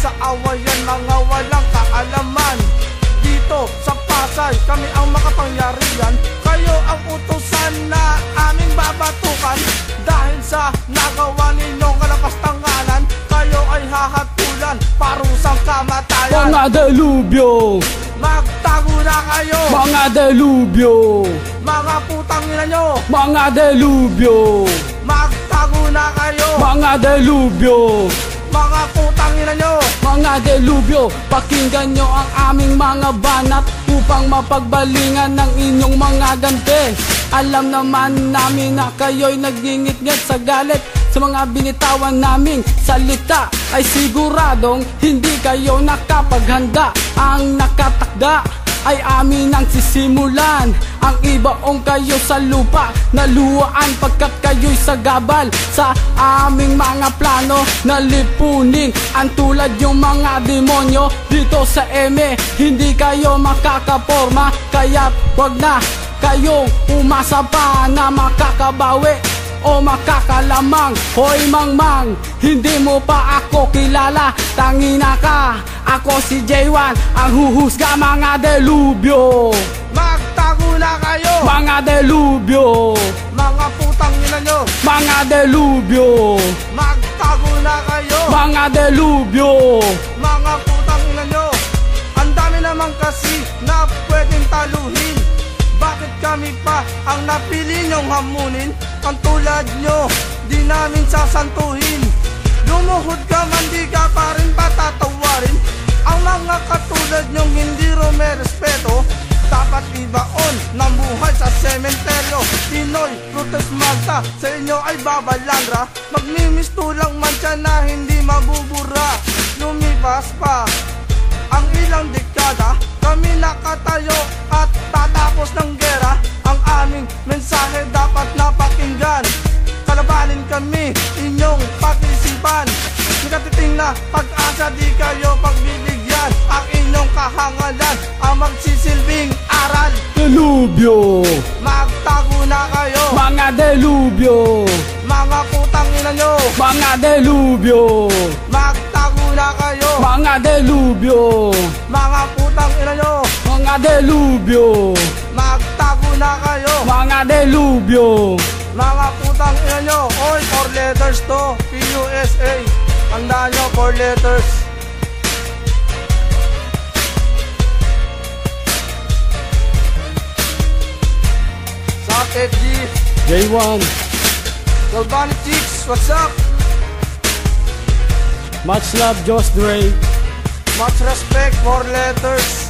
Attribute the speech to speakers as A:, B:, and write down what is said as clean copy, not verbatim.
A: sa awayan, mga walang kaalaman. Dito sa Pasay, kami ang makapangyarihan. Kayo ang utusan na aming babatukan. Dahil sa nagawa ninyong kalapastanganan, kayo ay hahatulan, parusang kamatayan.
B: Mga delubyo,
A: magtago na kayo.
B: mga delubyo,
A: Mga putang ina nyo,
B: mga delubyo,
A: magtago na kayo.
B: mga delubyo,
A: Mga putang ina nyo,
B: mga delubyo. Pakinggan nyo ang aming mga banat upang mapagbalingan ng inyong mga ganti. Alam naman namin na kayo'y nagingit-ngit sa galit sa mga binitawan naming salita. Ay siguradong hindi kayo nakapaghanda. Ang nakatakda ay amin ang sisimulan. Ang ibaong kayo sa lupa naluwaan pagkat kayo'y sagabal sa aming mga plano na lipunin ang tulad yung mga demonyo dito sa eme. Hindi kayo makakaporma, kaya wag na kayong umasa pa na makakabawi o makakalamang. Hoy mangmang, hindi mo pa ako kilala, tangina ka. Ako si J1, ang huhusga. Mga delubyo,
A: magtago na kayo.
B: mga delubyo,
A: Mga putang ina nyo,
B: mga delubyo,
A: magtago na kayo.
B: mga delubyo.
A: Mga putang ina nyo, ang dami naman kasi na pwedeng taluhin. Bakit kami pa ang napili nyong hamunin? Ang tulad nyo, di namin sasantuhin. Lumuhod ka man, di ka pa rin patatawarin. Ang mga katulad nyong hindi rumerespeto, dapat ibaon ng buhay sa sementeryo. Pinoy, Frutas Magda, sa inyo ay babalandra. Magmimistulang man siya na hindi mabubura. Lumipas pa ang ilang dekada, kami nakatayo at tatapos ng gera. Ang aming mensahe dapat napakinggan. Kalabanin kami, inyong pag-isipan. Nakatiting na pag-asa, di kayo pagbibigyan. Ang inyong kahangalan ang magsisilbing aral.
B: Delubyo,
A: Magtago na kayo.
B: mga delubyo,
A: Mga putang ina nyo,
B: mga delubyo,
A: magtago na kayo.
B: mga delubyo,
A: Mga putang ina nyo,
B: mga delubyo,
A: magtago na kayo.
B: mga delubyo.
A: Mga putang ina nyo, oy, 4 letters to, PUSA. Tandaan nyo, 4 letters. Sup, FG?
B: J1,
A: Galvani Chicks, what's up?
B: much love, Josh Dre.
A: Much respect, 4 letters.